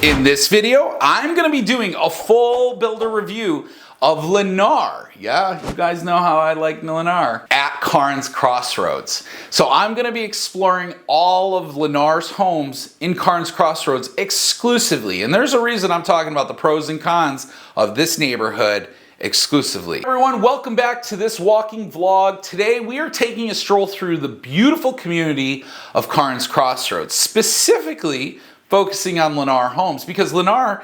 In this video, I'm going to be doing a full builder review of Lennar. Yeah, you guys know how I like Lennar. At Carnes Crossroads. So I'm going to be exploring all of Lennar's homes in Carnes Crossroads exclusively. And there's a reason I'm talking about the pros and cons of this neighborhood exclusively. Everyone, welcome back to this walking vlog. Today we are taking a stroll through the beautiful community of Carnes Crossroads, specifically focusing on Lennar Homes because Lennar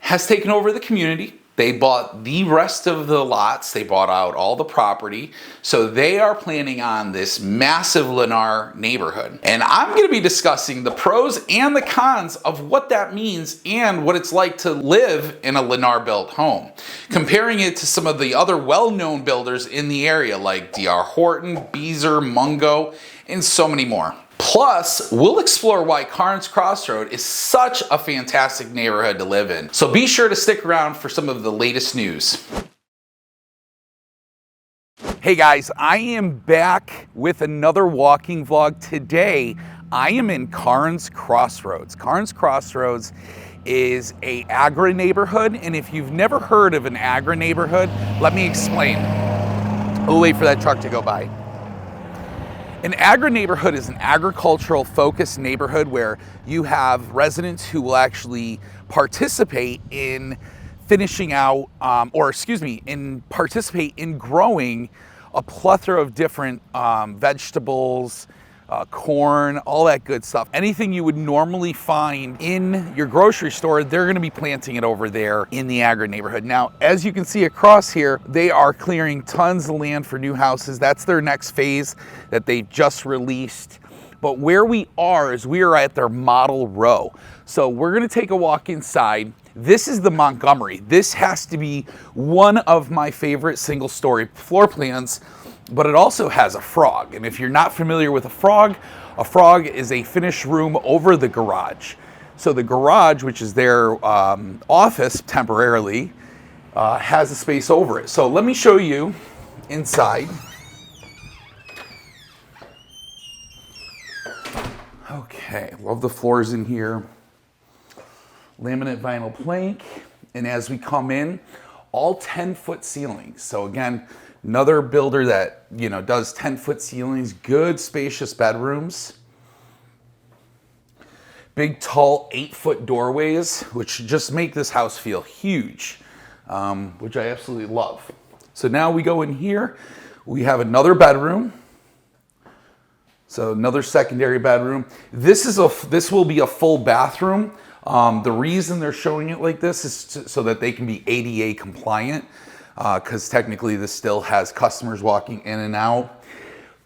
has taken over the community. They bought the rest of the lots. They bought out all the property. So they are planning on this massive Lennar neighborhood. And I'm going to be discussing the pros and the cons of what that means and what it's like to live in a Lennar built home. Comparing it to some of the other well-known builders in the area like D.R. Horton, Beazer, Mungo, and so many more. Plus, we'll explore why Carnes Crossroad is such a fantastic neighborhood to live in. So be sure to stick around for some of the latest news. Hey guys, I am back with another walking vlog. Today, I am in Carnes Crossroads. Carnes Crossroads is an agri neighborhood, and if you've never heard of an agri neighborhood, let me explain. We'll wait for that truck to go by. An agri neighborhood is an agricultural focused neighborhood where you have residents who will actually participate in finishing out, participate in growing a plethora of different vegetables, corn, all that good stuff. Anything you would normally find in your grocery store, they're going to be planting it over there in the agri neighborhood. Now, as you can see across here, they are clearing tons of land for new houses. That's their next phase that they just released. But where we are is we are at their model row. So we're going to take a walk inside. This is the Montgomery. This has to be one of my favorite single-story floor plans, but it also has a frog. And if you're not familiar with a frog is a finished room over the garage. So the garage, which is their office temporarily, has a space over it. So let me show you inside. Okay, love the floors in here. Laminate vinyl plank. And as we come in, all 10-foot ceilings. So again, another builder that, does 10-foot ceilings, good spacious bedrooms. Big, tall 8-foot doorways, which just make this house feel huge, which I absolutely love. So now we go in here, we have another bedroom. So another secondary bedroom. This will be a full bathroom. The reason they're showing it like this is so that they can be ADA compliant, because technically this still has customers walking in and out.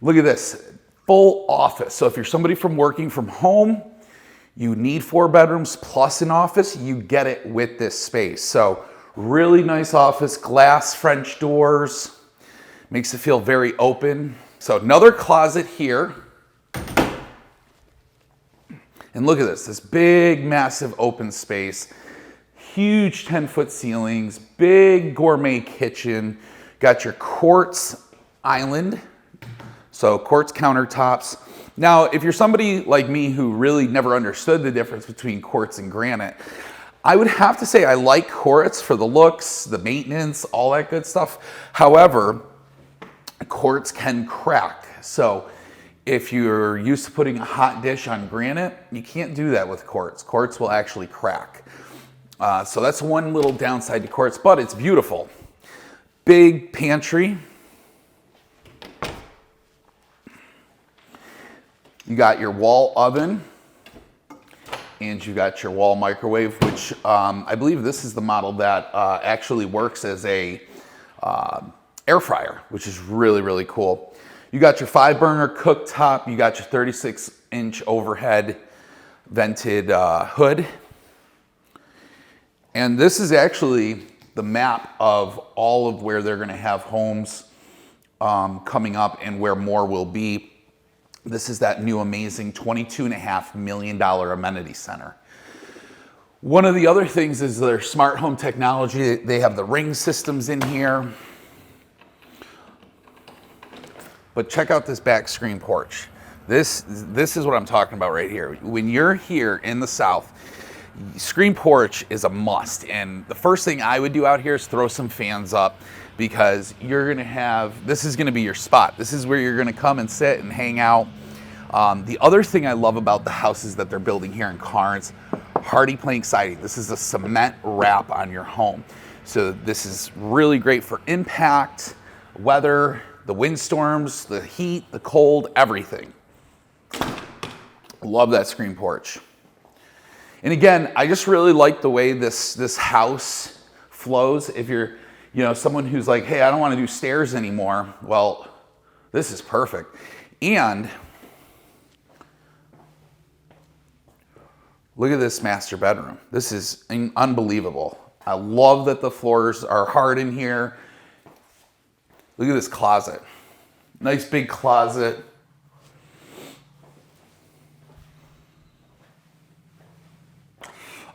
Look at this, full office. So if you're somebody from working from home, you need 4 bedrooms plus an office, you get it with this space. So really nice office, glass French doors, makes it feel very open. So another closet here. And look at this big, massive open space, huge 10-foot ceilings, big gourmet kitchen, got your quartz island, so quartz countertops. Now, if you're somebody like me who really never understood the difference between quartz and granite, I would have to say I like quartz for the looks, the maintenance, all that good stuff. However, quartz can crack. So if you're used to putting a hot dish on granite, you can't do that with quartz. Quartz will actually crack. So that's one little downside to quartz, but it's beautiful. Big pantry. You got your wall oven, and you got your wall microwave, which I believe this is the model that actually works as a air fryer, which is really, really cool. You got your 5-burner cooktop. You got your 36-inch overhead vented hood. And this is actually the map of all of where they're going to have homes coming up and where more will be. This is that new amazing $22.5 million amenity center. One of the other things is their smart home technology. They have the Ring systems in here. But check out this back screen porch. This is what I'm talking about right here. When you're here in the South, screen porch is a must. And the first thing I would do out here is throw some fans up, because you're gonna have, this is gonna be your spot. This is where you're gonna come and sit and hang out. The other thing I love about the houses that they're building here in Carnes, hardy plank siding. This is a cement wrap on your home. So this is really great for impact, weather, the windstorms, the heat, the cold, everything. Love that screen porch. And again, I just really like the way this house flows. If you're, you know, someone who's like, hey, I don't want to do stairs anymore, well, this is perfect. And look at this master bedroom. This is unbelievable. I love that the floors are hard in here. Look at this closet. Nice big closet.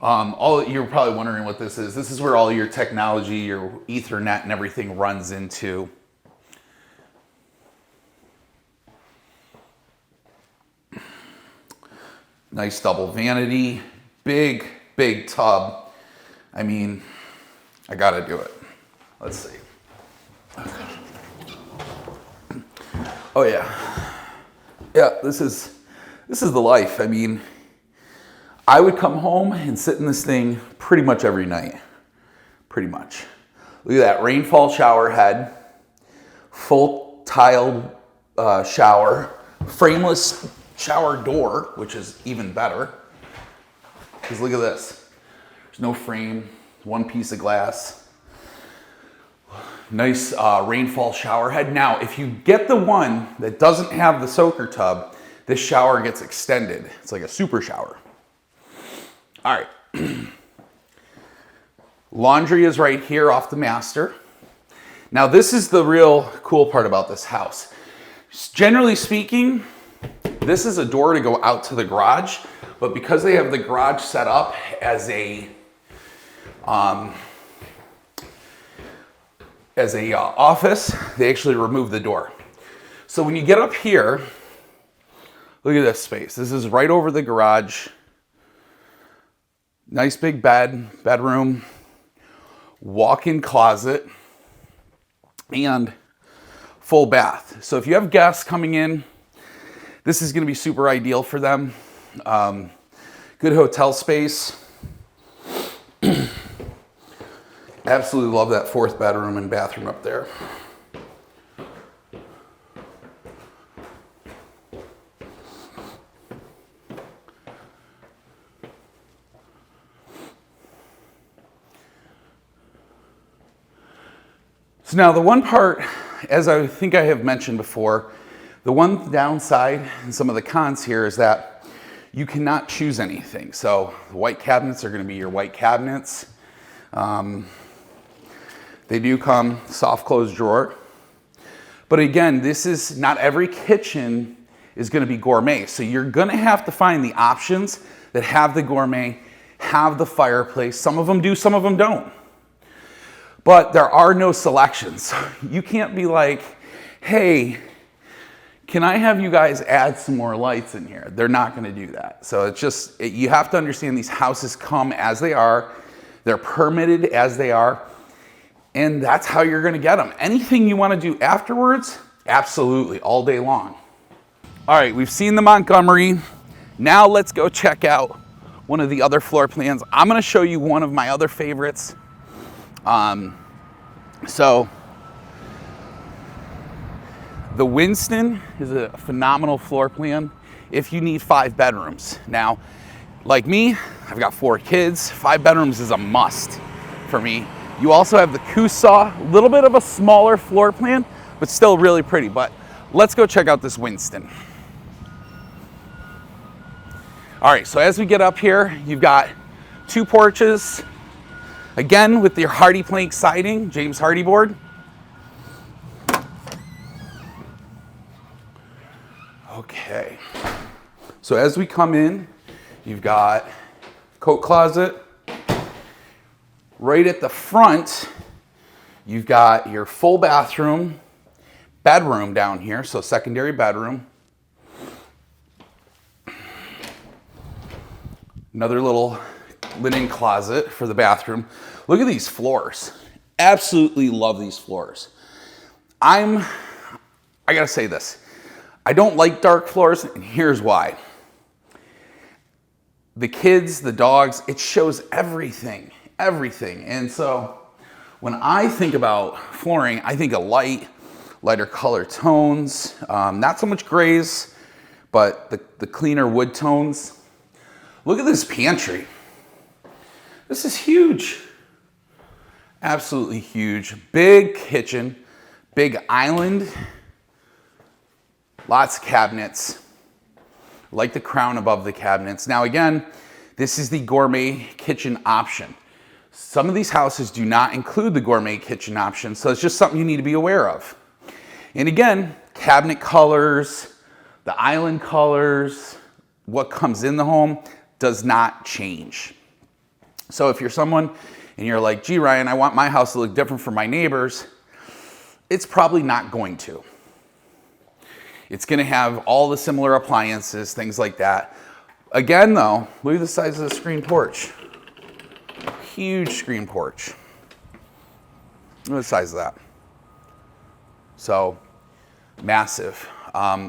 You're probably wondering what this is. This is where all your technology, your Ethernet and everything runs into. Nice double vanity, big tub. I mean, I gotta do it. Let's see. Oh yeah. Yeah, this is the life. I mean, I would come home and sit in this thing pretty much every night. Pretty much. Look at that rainfall shower head, full tiled shower, frameless shower door, which is even better. Because look at this. There's no frame, one piece of glass. Nice rainfall shower head. Now, if you get the one that doesn't have the soaker tub, this shower gets extended. It's like a super shower. All right. Laundry is right here off the master. Now, this is the real cool part about this house. Generally speaking, this is a door to go out to the garage, but because they have the garage set up as a office, they actually remove the door. So when you get up here, look at this space. This is right over the garage. Nice big bedroom, walk-in closet, and full bath. So if you have guests coming in, this is gonna be super ideal for them. Good hotel space. Absolutely love that fourth bedroom and bathroom up there. So now the one part, as I think I have mentioned before, the one downside and some of the cons here is that you cannot choose anything. So the white cabinets are going to be your white cabinets. They do come soft close drawer. But again, this is not every kitchen is going to be gourmet. So you're going to have to find the options that have the gourmet, have the fireplace. Some of them do, some of them don't. But there are no selections. You can't be like, hey, can I have you guys add some more lights in here? They're not going to do that. So it's just, you have to understand these houses come as they are. They're permitted as they are. And that's how you're going to get them. Anything you want to do afterwards, absolutely, all day long. All right, we've seen the Montgomery. Now let's go check out one of the other floor plans. I'm going to show you one of my other favorites. So the Winston is a phenomenal floor plan if you need 5 bedrooms. Now, like me, I've got 4 kids. 5 bedrooms is a must for me. You also have the Kusaw, a little bit of a smaller floor plan, but still really pretty. But let's go check out this Winston. All right, so as we get up here, you've got 2 porches. Again, with your hardy plank siding, James Hardy board. Okay. So as we come in, you've got coat closet. Right at the front, you've got your full bathroom, bedroom down here, so secondary bedroom. Another little linen closet for the bathroom. Look at these floors. Absolutely love these floors. I gotta say this. I don't like dark floors, and here's why. The kids, the dogs, it shows everything. And so when I think about flooring, I think of lighter color tones, not so much grays, but the cleaner wood tones. Look at this pantry. This is huge. Absolutely huge. Big kitchen, big island, lots of cabinets, like the crown above the cabinets. Now again, this is the gourmet kitchen option. Some of these houses do not include the gourmet kitchen option, so it's just something you need to be aware of. And again, cabinet colors, the island colors, what comes in the home does not change. So if you're someone and you're like, gee, Ryan, I want my house to look different from my neighbors, it's probably not going to. It's gonna have all the similar appliances, things like that. Again though, look at the size of the screen porch. Huge screen porch. Look at the size of that. So, massive.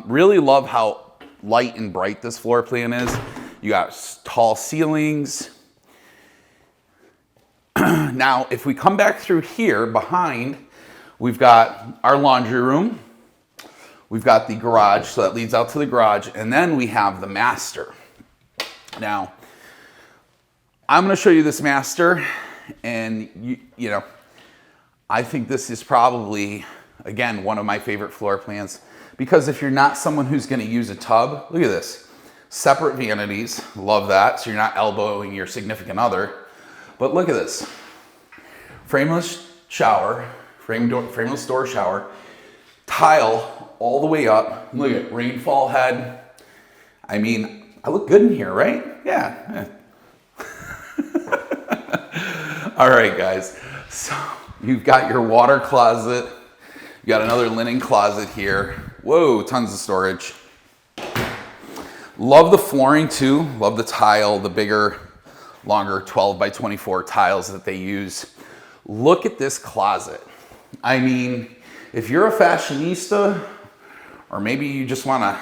Really love how light and bright this floor plan is. You got tall ceilings. Now, if we come back through here behind, we've got our laundry room. We've got the garage, so that leads out to the garage. And then we have the master. Now, I'm going to show you this master, and you know, I think this is probably, again, one of my favorite floor plans, because if you're not someone who's going to use a tub, look at this. Separate vanities, love that, so you're not elbowing your significant other. But look at this. Frameless shower, frameless door shower, tile all the way up. Look at rainfall head. I mean, I look good in here, right? Yeah. All right, guys. So you've got your water closet. You got another linen closet here. Whoa, tons of storage. Love the flooring too. Love the tile, the bigger, longer 12 by 24 tiles that they use. Look at this closet. I mean, if you're a fashionista, or maybe you just want to,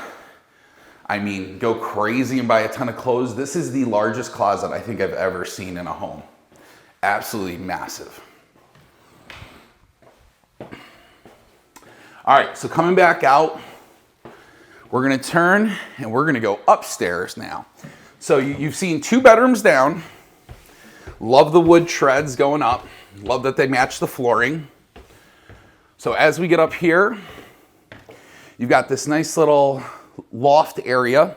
go crazy and buy a ton of clothes, this is the largest closet I think I've ever seen in a home. Absolutely massive. All right, so coming back out, we're gonna turn and we're gonna go upstairs now. So you've seen 2 bedrooms down. Love the wood treads going up. Love that they match the flooring. So as we get up here, you've got this nice little loft area.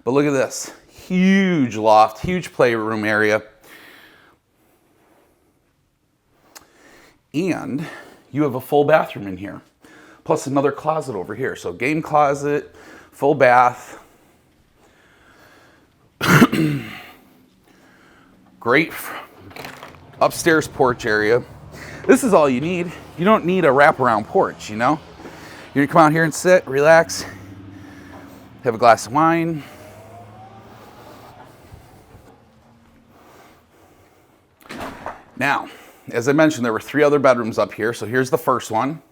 But look at this, huge loft, huge playroom area. And you have a full bathroom in here, plus another closet over here. So game closet, full bath. Great upstairs porch area. This is all you need. You don't need a wraparound porch, you know? You're gonna come out here and sit, relax, have a glass of wine. Now, as I mentioned, there were 3 other bedrooms up here. So here's the first one.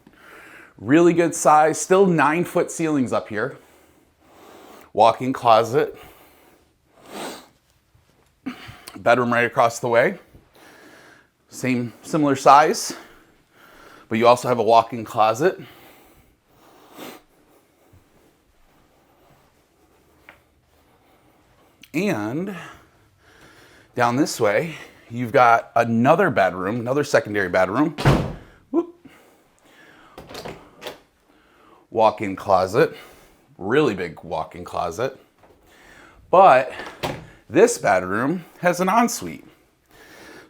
Really good size, still 9-foot ceilings up here. Walk-in closet. Bedroom right across the way. Similar size, but you also have a walk-in closet. And down this way, you've got another bedroom, another secondary bedroom. Whoop. Walk-in closet, really big walk-in closet. But this bedroom has an ensuite.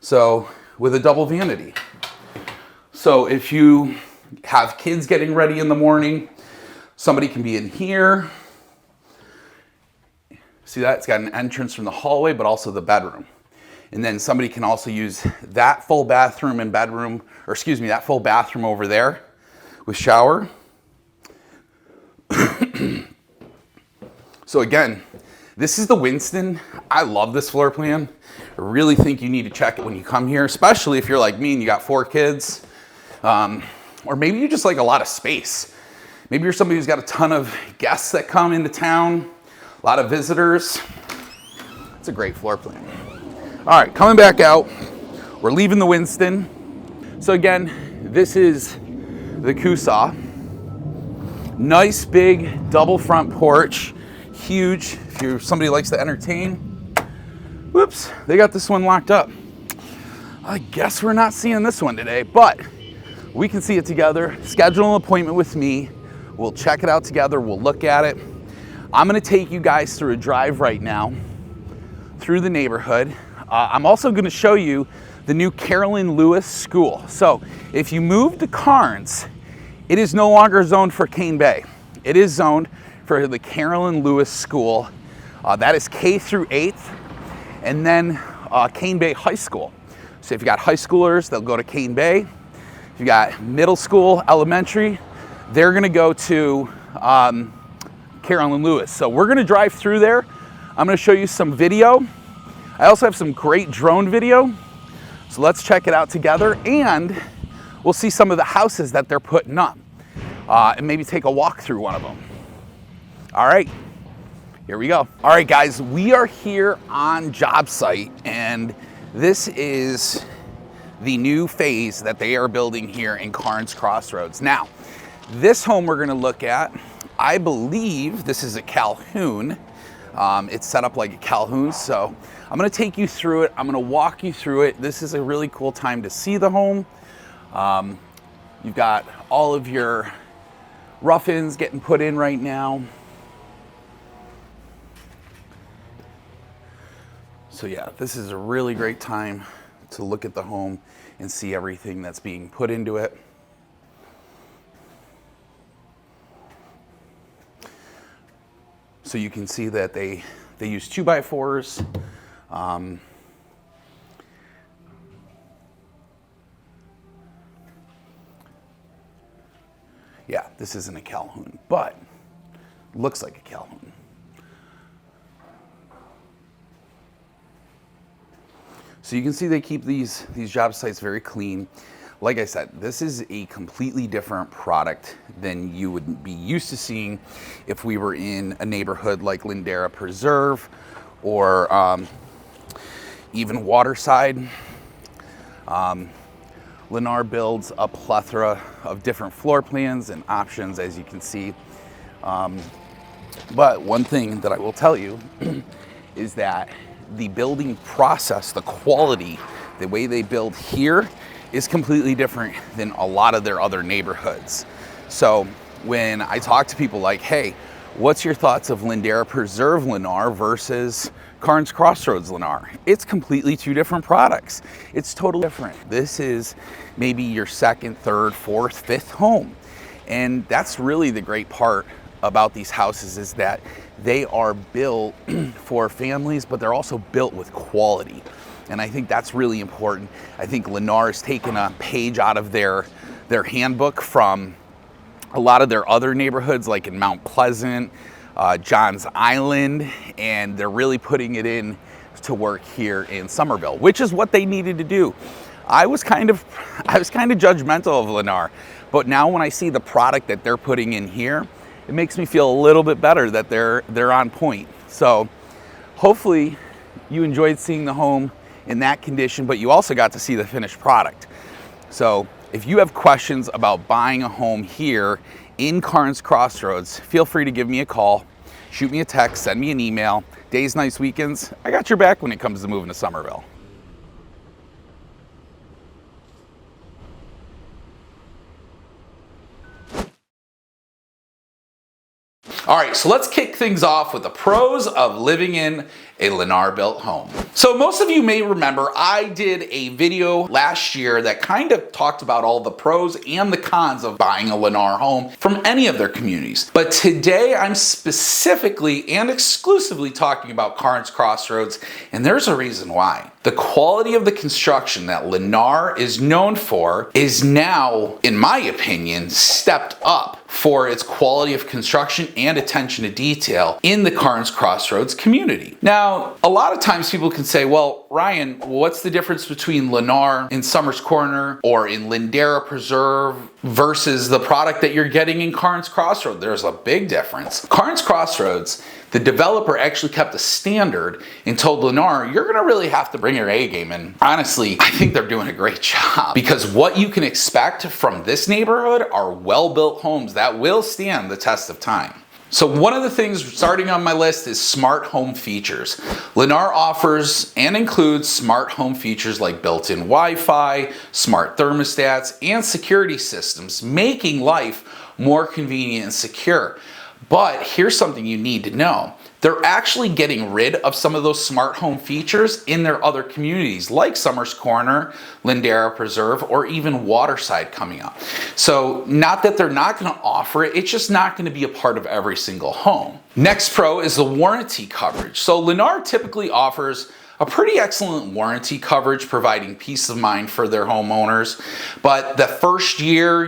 So with a double vanity. So if you have kids getting ready in the morning, somebody can be in here. See that? It's got an entrance from the hallway, but also the bedroom. And then somebody can also use that full bathroom and bedroom, or excuse me, that full bathroom over there with shower. So again, This is the Winston. I love this floor plan. I really think you need to check it when you come here, especially if you're like me and you got 4 kids. Or maybe you just like a lot of space. Maybe you're somebody who's got a ton of guests that come into town, a lot of visitors. It's a great floor plan. All right, coming back out. We're leaving the Winston. So again, this is the Kusaw. Nice big double front porch, huge. If you're somebody who likes to entertain, whoops, they got this one locked up. I guess we're not seeing this one today, but we can see it together. Schedule an appointment with me. We'll check it out together. We'll look at it. I'm gonna take you guys through a drive right now through the neighborhood. I'm also gonna show you the new Carolyn Lewis School. So if you move to Carnes, it is no longer zoned for Cane Bay. It is zoned for the Carolyn Lewis School. That is K through 8th, and then Cane Bay High School. So if you got high schoolers, they'll go to Cane Bay. If you got middle school, elementary, they're gonna go to Carolyn Lewis. So we're gonna drive through there. I'm gonna show you some video. I also have some great drone video. So let's check it out together, and we'll see some of the houses that they're putting up and maybe take a walk through one of them. All right, here we go. All right, guys, we are here on job site, and this is the new phase that they are building here in Carnes Crossroads. Now, this home we're gonna look at, I believe this is a Calhoun. It's set up like a Calhoun, so I'm gonna take you through it. I'm gonna walk you through it. This is a really cool time to see the home. You've got all of your rough-ins getting put in right now. So yeah, this is a really great time to look at the home and see everything that's being put into it. So you can see that they use 2x4s. Yeah, this isn't a Calhoun, but looks like a Calhoun. So you can see they keep these job sites very clean. Like I said, this is a completely different product than you would be used to seeing if we were in a neighborhood like Lennar Preserve or even Waterside. Lennar builds a plethora of different floor plans and options, as you can see. But one thing that I will tell you is that the building process, the quality, the way they build here is completely different than a lot of their other neighborhoods. So when I talk to people like, hey, what's your thoughts of Lennar Preserve Lennar versus Carnes Crossroads Lennar? It's completely 2 different products. It's totally different. This is maybe your 2nd, 3rd, 4th, 5th home. And that's really the great part about these houses, is that they are built for families, but they're also built with quality. And I think that's really important. I think Lennar has taken a page out of their handbook from a lot of their other neighborhoods, like in Mount Pleasant, Johns Island, and they're really putting it in to work here in Summerville, which is what they needed to do. I was kind of judgmental of Lennar, but now when I see the product that they're putting in here, it makes me feel a little bit better that they're on point. So hopefully you enjoyed seeing the home in that condition, but you also got to see the finished product. So if you have questions about buying a home here in Carnes Crossroads, feel free to give me a call, shoot me a text, send me an email. Days, nights, weekends, I got your back when it comes to moving to Summerville. All right, so let's kick things off with the pros of living in a Lennar built home. So most of you may remember I did a video last year that kind of talked about all the pros and the cons of buying a Lennar home from any of their communities. But today I'm specifically and exclusively talking about Carnes Crossroads, and there's a reason why. The quality of the construction that Lennar is known for is now, in my opinion, stepped up for its quality of construction and attention to detail in the Carnes Crossroads community. Now, a lot of times people can say, well, Ryan, what's the difference between Lennar in Summers Corner or in Ladera Preserve versus the product that you're getting in Carnes Crossroads? There's a big difference. Carnes Crossroads, the developer actually kept a standard and told Lennar, you're gonna really have to bring your A game in. Honestly, I think they're doing a great job, because what you can expect from this neighborhood are well-built homes that will stand the test of time. So one of the things starting on my list is smart home features. Lennar offers and includes smart home features like built-in Wi-Fi, smart thermostats, and security systems, making life more convenient and secure. But here's something you need to know. They're actually getting rid of some of those smart home features in their other communities like Summers Corner, Ladera Preserve, or even Waterside coming up. So not that they're not going to offer it, it's just not going to be a part of every single home. Next pro is the warranty coverage. So Lennar typically offers a pretty excellent warranty coverage, providing peace of mind for their homeowners. But the first year,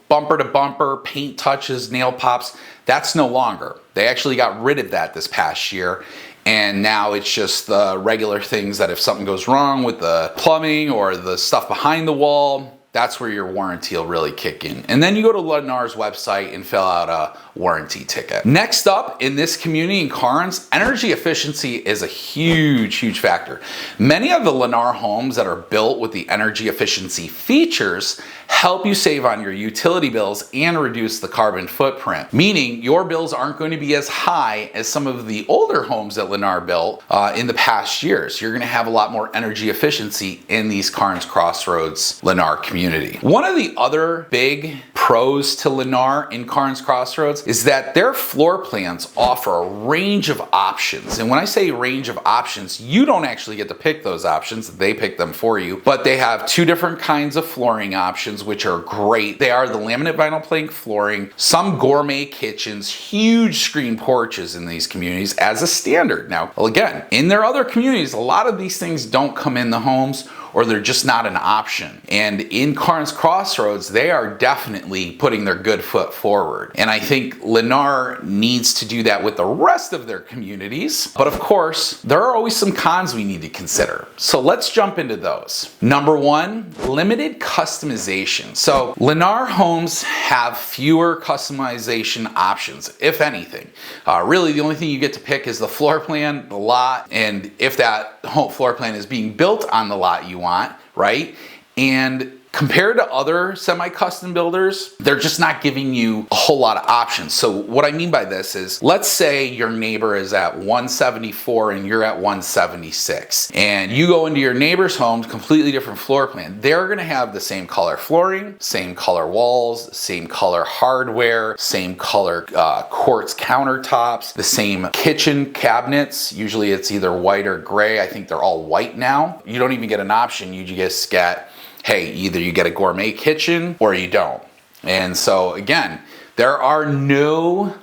bumper to bumper, paint touches, nail pops, that's no longer. They actually got rid of that this past year. And now it's just the regular things that if something goes wrong with the plumbing or the stuff behind the wall, that's where your warranty will really kick in. And then you go to Lennar's website and fill out a warranty ticket. Next up in this community in Carnes, energy efficiency is a huge factor. Many of the Lennar homes that are built with the energy efficiency features help you save on your utility bills and reduce the carbon footprint, meaning your bills aren't going to be as high as some of the older homes that Lennar built in the past years. You're going to have a lot more energy efficiency in these Carnes Crossroads Lennar community. One of the other big pros to Lennar in Carnes Crossroads is that their floor plans offer a range of options. And when I say range of options, you don't actually get to pick those options, they pick them for you, but they have two different kinds of flooring options, which are great. They are the laminate vinyl plank flooring, some gourmet kitchens, huge screen porches in these communities as a standard. Now, again, in their other communities, a lot of these things don't come in the homes, or they're just not an option. And in Carnes Crossroads, they are definitely putting their good foot forward. And I think Lennar needs to do that with the rest of their communities. But of course, there are always some cons we need to consider. So let's jump into those. Number one, limited customization. So Lennar homes have fewer customization options, if anything. Really, the only thing you get to pick is the floor plan, the lot, and if that home floor plan is being built on the lot you want, right? And compared to other semi-custom builders, they're just not giving you a whole lot of options. So what I mean by this is, let's say your neighbor is at 174 and you're at 176, and you go into your neighbor's home, completely different floor plan. They're gonna have the same color flooring, same color walls, same color hardware, same color quartz countertops, the same kitchen cabinets. Usually it's either white or gray. I think they're all white now. You don't even get an option. You just get, hey, either you get a gourmet kitchen or you don't. And so again, there are no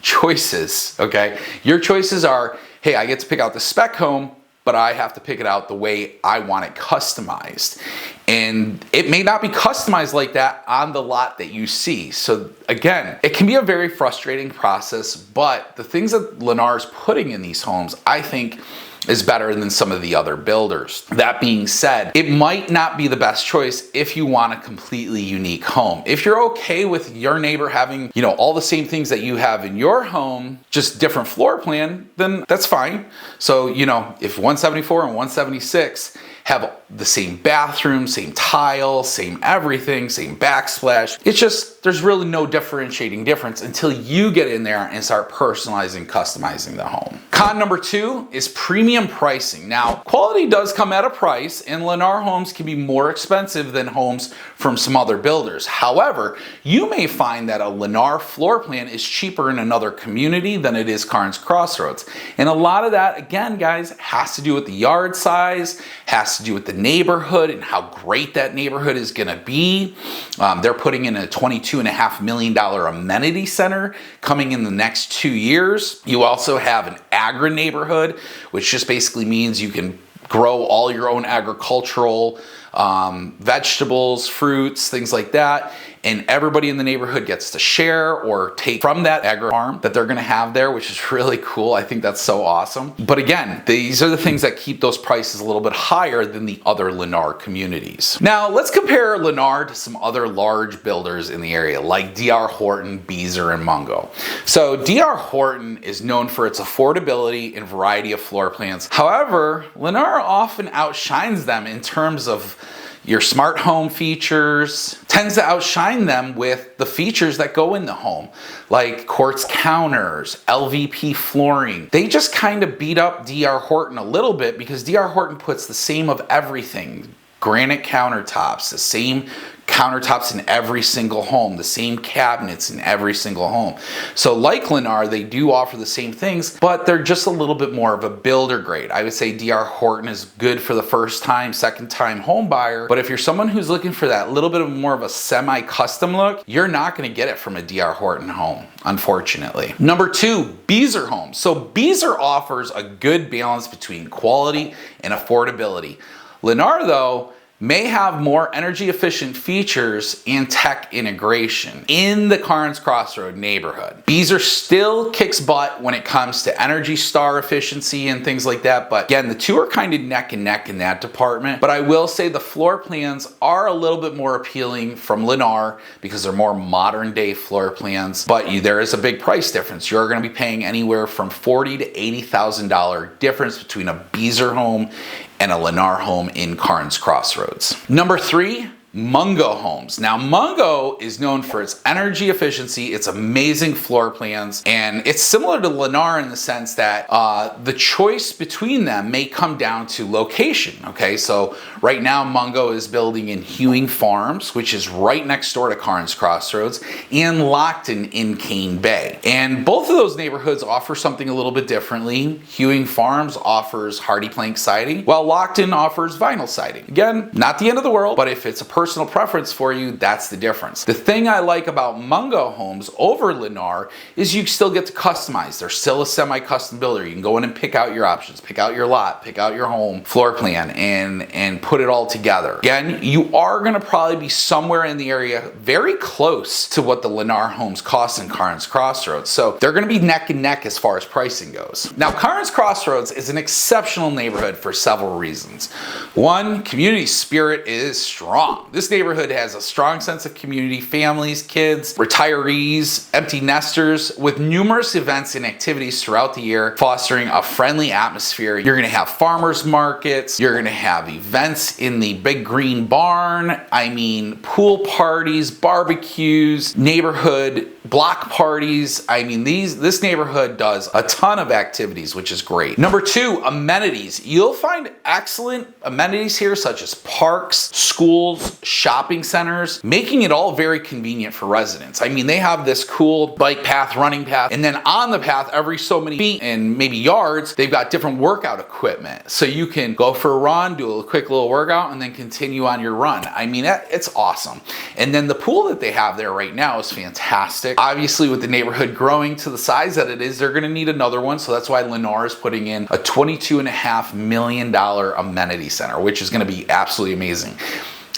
choices, okay? Your choices are, hey, I get to pick out the spec home, but I have to pick it out the way I want it customized. And it may not be customized like that on the lot that you see. So again, it can be a very frustrating process, but the things that Lennar is putting in these homes, I think, is better than some of the other builders. That being said, it might not be the best choice if you want a completely unique home. If you're okay with your neighbor having, all the same things that you have in your home, just different floor plan, then that's fine. So, if 174 and 176 have the same bathroom, same tile, same everything, same backsplash, it's just, there's really no differentiating difference until you get in there and start personalizing, customizing the home. Con number two is premium pricing. Now, quality does come at a price, and Lennar homes can be more expensive than homes from some other builders. However, you may find that a Lennar floor plan is cheaper in another community than it is Carnes Crossroads. And a lot of that, again, guys, has to do with the yard size, has to do with the neighborhood and how great that neighborhood is gonna be. They're putting in a $22.5 million amenity center coming in the next 2 years. You also have an agri neighborhood, which just basically means you can grow all your own agricultural vegetables, fruits, things like that. and everybody in the neighborhood gets to share or take from that agri farm that they're gonna have there, which is really cool. I think that's so awesome. But again, these are the things that keep those prices a little bit higher than the other Lennar communities. Now, let's compare Lennar to some other large builders in the area, like D.R. Horton, Beazer, and Mungo. So D.R. Horton is known for its affordability and variety of floor plans. However, Lennar often outshines them in terms of your smart home features, tends to outshine them with the features that go in the home, like quartz counters, LVP flooring. They just kind of beat up D.R. Horton a little bit because D.R. Horton puts the same of everything. Granite countertops, the same countertops in every single home, the same cabinets in every single home. So like Lennar, they do offer the same things, but they're just a little bit more of a builder grade. I would say D.R. Horton is good for the first time, second time home buyer, but if you're someone who's looking for that little bit of more of a semi-custom look, you're not gonna get it from a D.R. Horton home, unfortunately. Number 2, Beazer Homes. So Beazer offers a good balance between quality and affordability. Lennar, though, may have more energy efficient features and tech integration in the Carnes Crossroad neighborhood. Beazer still kicks butt when it comes to Energy Star efficiency and things like that, but again, the two are kind of neck and neck in that department. But I will say the floor plans are a little bit more appealing from Lennar because they're more modern day floor plans, but there is a big price difference. You're going to be paying anywhere from $40,000 to $80,000 difference between a Beazer home and a Lennar home in Carnes Crossroads. Number 3, Mungo Homes. Now, Mungo is known for its energy efficiency, its amazing floor plans, and it's similar to Lennar in the sense that the choice between them may come down to location, okay? So right now, Mungo is building in Hewing Farms, which is right next door to Carnes Crossroads, and Lockton in Cane Bay. And both of those neighborhoods offer something a little bit differently. Hewing Farms offers hardy plank siding, while Lockton offers vinyl siding. Again, not the end of the world, but if it's a personal preference for you, that's the difference. The thing I like about Mungo Homes over Lennar is you still get to customize. They're still a semi-custom builder. You can go in and pick out your options, pick out your lot, pick out your home floor plan, and put it all together. Again, you are gonna probably be somewhere in the area very close to what the Lennar homes cost in Carnes Crossroads. So they're gonna be neck and neck as far as pricing goes. Now, Carnes Crossroads is an exceptional neighborhood for several reasons. One, community spirit is strong. This neighborhood has a strong sense of community, families, kids, retirees, empty nesters, with numerous events and activities throughout the year, fostering a friendly atmosphere. You're gonna have farmers markets, you're gonna have events in the big green barn, I mean, pool parties, barbecues, neighborhood block parties. I mean, this neighborhood does a ton of activities, which is great. Number 2, amenities. You'll find excellent amenities here, such as parks, schools, shopping centers, making it all very convenient for residents. I mean, they have this cool bike path, running path, and then on the path, every so many feet and maybe yards, they've got different workout equipment. So you can go for a run, do a quick little workout, and then continue on your run. I mean, it's awesome. And then the pool that they have there right now is fantastic. Obviously, with the neighborhood growing to the size that it is, they're gonna need another one. So that's why Lennar is putting in a $22.5 million amenity center, which is gonna be absolutely amazing.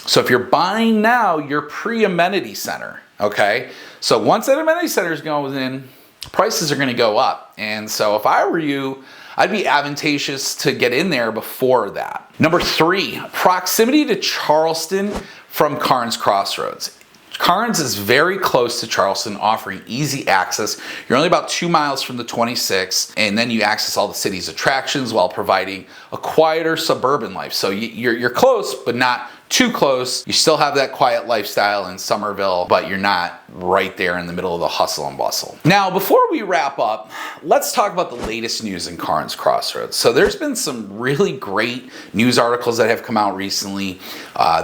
So if you're buying now, you're pre-amenity center, okay? So once that amenity center is going in, prices are gonna go up. And so if I were you, I'd be advantageous to get in there before that. Number 3, proximity to Charleston from Carnes Crossroads. Carnes is very close to Charleston, offering easy access. You're only about 2 miles from the 26, and then you access all the city's attractions while providing a quieter suburban life. So you're close, but not too close. You still have that quiet lifestyle in Summerville, but you're not right there in the middle of the hustle and bustle. Now, before we wrap up, let's talk about the latest news in Carnes Crossroads. So there's been some really great news articles that have come out recently.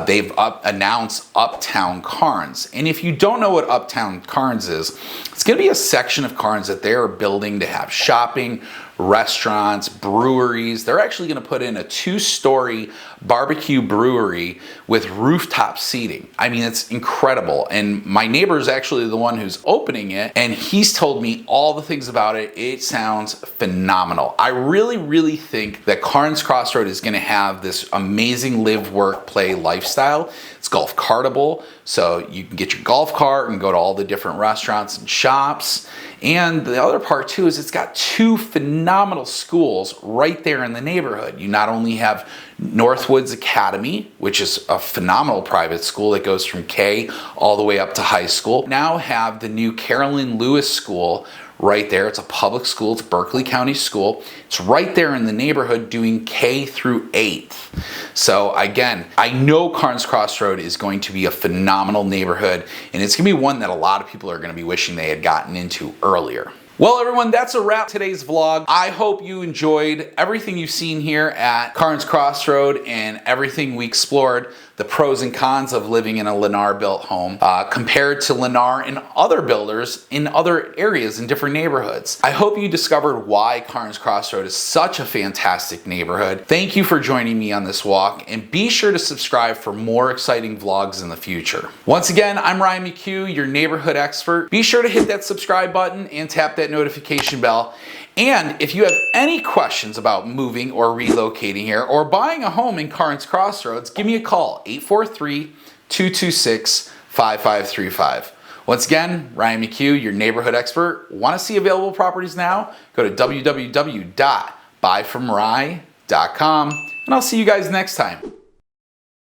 They've announced Uptown Carnes. And if you don't know what Uptown Carnes is, it's gonna be a section of Carnes that they are building to have shopping, restaurants, breweries. They're actually gonna put in a 2-story barbecue brewery with rooftop seating. I mean, it's incredible. And my neighbor is actually the one who's opening it, and he's told me all the things about it. It sounds phenomenal. I really think that Carnes Crossroads is gonna have this amazing live, work, play lifestyle. It's golf cartable, so you can get your golf cart and go to all the different restaurants and shops. And the other part too is it's got two phenomenal schools right there in the neighborhood. You not only have Northwoods Academy, which is a phenomenal private school that goes from K all the way up to high school. Now have the new Carolyn Lewis School right there. It's a public school. It's a Berkeley County school. It's right there in the neighborhood doing K through 8th. So again, I know Carnes Crossroads is going to be a phenomenal neighborhood, and it's gonna be one that a lot of people are gonna be wishing they had gotten into earlier. Well, everyone, that's a wrap today's vlog. I hope you enjoyed everything you've seen here at Carnes Crossroads and everything we explored, the pros and cons of living in a Lennar built home compared to Lennar and other builders in other areas in different neighborhoods. I hope you discovered why Carnes Crossroads is such a fantastic neighborhood. Thank you for joining me on this walk, and be sure to subscribe for more exciting vlogs in the future. Once again, I'm Ryan McHugh, your neighborhood expert. Be sure to hit that subscribe button and tap that notification bell. And if you have any questions about moving or relocating here or buying a home in Carnes Crossroads, give me a call, 843-226-5535. Once again, Ryan McHugh, your neighborhood expert. Want to see available properties now? Go to www.buyfromry.com, and I'll see you guys next time.